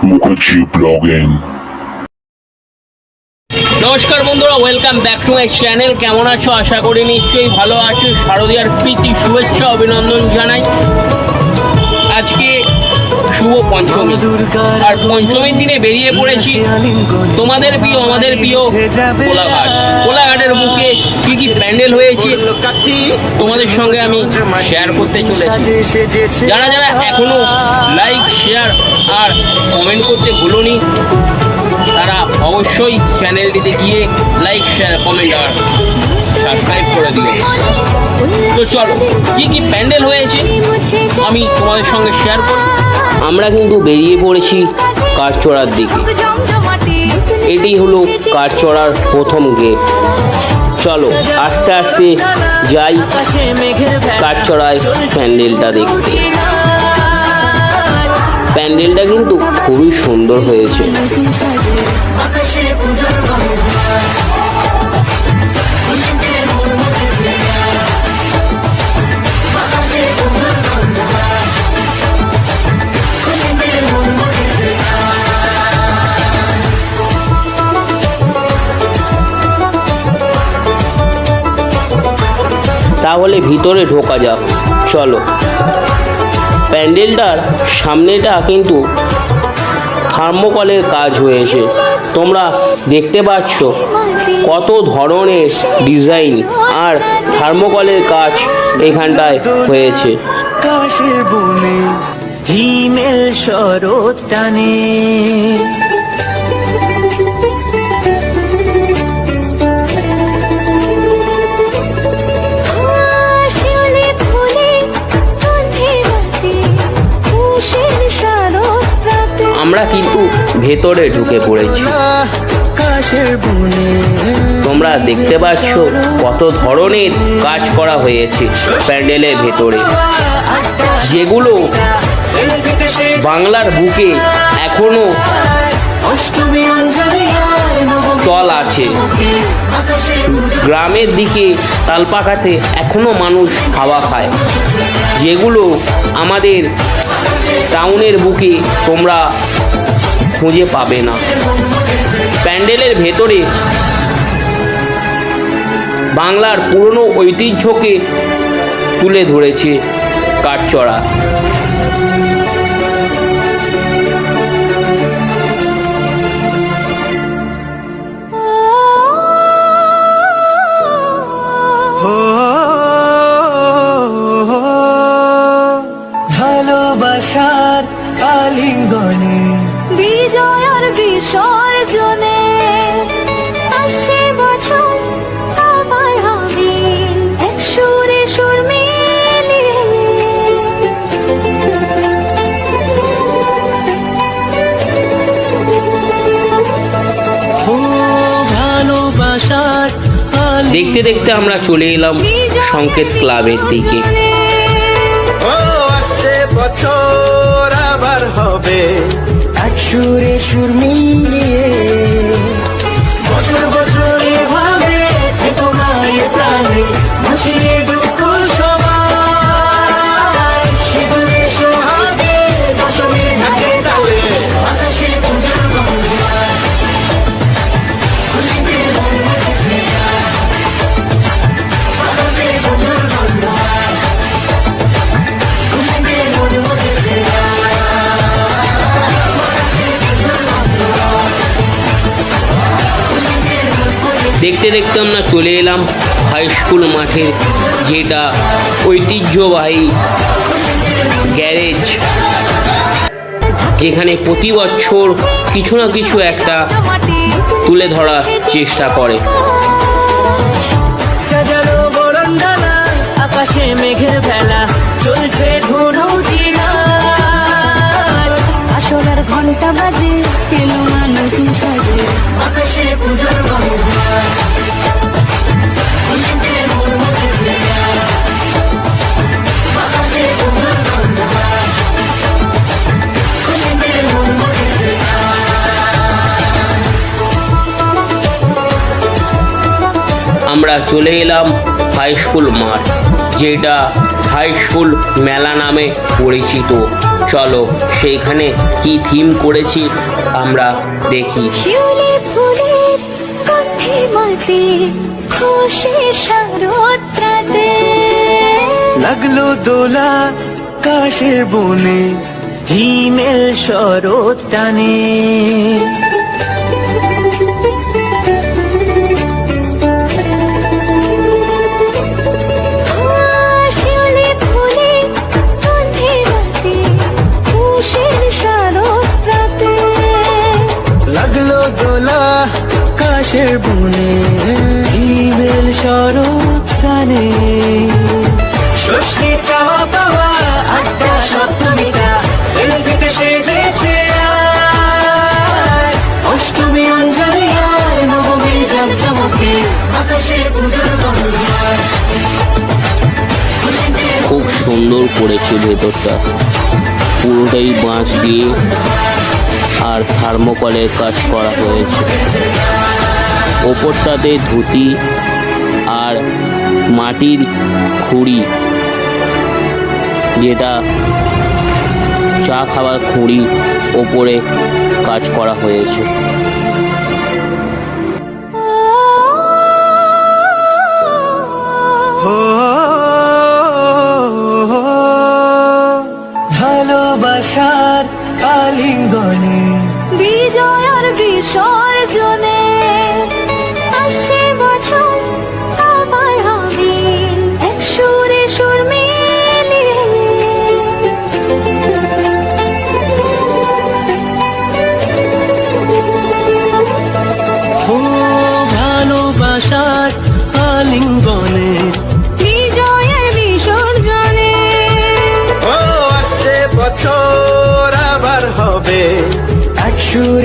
Mukherjee blogging. নমস্কার বন্ধুরা, welcome back to my channel. কেমন আছো? আশা করি নিশ্চয়ই ভালো আছো। শারদীয়ার প্রীতি শুভেচ্ছা অভিনন্দন জানাই। আজকে শুভ পঞ্চমী, আর পঞ্চমীর দিনে বেরিয়ে পড়েছি তোমাদের প্রিয় আমাদের প্রিয় কোলাঘাট। কোলাঘাটের বুকে কি কি প্যান্ডেল হয়েছে তোমাদের সঙ্গে আমি শেয়ার করতে চলেছি। যারা যারা এখনো লাইক, শেয়ার আর কমেন্ট করতে ভুলোনি, তারা অবশ্যই চ্যানেলটিতে গিয়ে লাইক, শেয়ার, কমেন্ট আর সাবস্ক্রাইব করে দিও। তো চলো, কি কি প্যান্ডেল হয়েছে আমি তোমাদের সঙ্গে শেয়ার করি। আমরা কিন্তু বেরিয়ে পড়েছি কাঠচড়ার দিকে। এটি হলো কাঠচড়ার প্রথম গেট। চলো আস্তে আস্তে যাই কাঠচড়ায় প্যান্ডেলটা দেখতে। প্যান্ডেলটা কিন্তু খুবই সুন্দর হয়েছে। তাহলে ভিতরে ঢোকা যাক, চলো। প্যান্ডেলটার সামনেটা কিন্তু থার্মোকলের কাজ হয়েছে। তোমরা দেখতে পাচ্ছ কত ধরনের ডিজাইন আর থার্মোকলের কাজ এখানটায় হয়েছে। কাশের বনে হিমেল শরৎ টানে, আমরা কিন্তু ভেতরে ঢুকে পড়েছি। তোমরা দেখতে পাচ্ছ কত ধরনের কাজ করা হয়েছে প্যান্ডেলের ভেতরে, যেগুলো বাংলার বুকে এখনো চল আছে। গ্রামের দিকে তালপাখাতে এখনো মানুষ হাওয়া খায়, যেগুলো আমাদের টাউনের বুকে তোমরা খুঁজে পাবে না। প্যান্ডেলের ভেতরে বাংলার পুরনো ঐতিহ্যকে তুলে ধরেছে কাঠচড়া। ভালোবাসার আলিঙ্গনে বিজয় আর বিসর্জনে আসছে বছর আবার হবে এক সুরে সুর মিলিয়ে। ভালোবাসার দেখতে দেখতে আমরা চলে এলাম সংকেত ক্লাবের দিকে। বছর আবার হবে এক সুরে সুর মিলিয়ে, বছর বছর এভাবে তোমার প্রাণে ভাসিয়ে দুঃখ সবাই, সিঁদুরে সোহাগে দশমী ঢাকে তালে আকাশে পূজার গন্ধ, খুশিতে মন মুছে যায়, আকাশে পূজার গন্ধ, খুশিতে মন মুছে যায়। দেখতে দেখতে আমরা চলে এলাম হাই স্কুল মাঠে, যেটা ঐতিহ্যবাহী গ্যারেজ, যেখানে প্রতি বছর কিছু না কিছু একটা তুলে ধরার চেষ্টা করে। সাজানো বরণডালা, আকাশে মেঘের ভেলা, চলছে ধনু চিরার, আসলার ঘন্টা বাজে এলো না নতুন সাজে, আকাশে পূজার গন্ধ, খুশিতে মন মুছে যায়, আকাশে পূজার গন্ধ, খুশিতে মন মুছে যায়। আমরা চলে এলাম হাই স্কুল মাঠ, যেটা হাই স্কুল মেলা নামে পরিচিত। চলো সেইখানে কি থিম করেছি আমরা দেখি। শিউলি ফুলের গন্ধে মাতে খুশি শারদরাতে লাগলো দোলা কাশের বনে হিমেল শরৎ টানে শিউলি ফুলের গন্ধে মাতে খুশির শারদরাতে লাগলো দোলা কাশের বনে হিমেল শরৎ টানে ষষ্ঠী চাওয়া পাওয়া আড্ডা সপ্তমীটা সেলফিতে সেজেছে আজ। অষ্টমী অঞ্জলি আর নবমী জমজমকে আকাশে পুজোর বন্ধন খুব সুন্দর করেছে ভেতরটা, পুরোটাই বাঁশ দিয়ে আর থার্মোকলের কাজ করা হয়েছে। ওপরটাতে ধুতি আর মাটির খুঁড়ি, যেটা চা খাওয়ার খুঁড়ি, ওপরে কাজ করা হয়েছে। হো ভালোবাসার আলিঙ্গনে বিজয় আর বিসর্জনে আসছে বছর আবার হবে এক সুরে সুর মিলিয়ে হো ভালোবাসার আলিঙ্গনে বিজয় আর বিসর্জনে ও আসছে বছর আবার হবে এক সুরে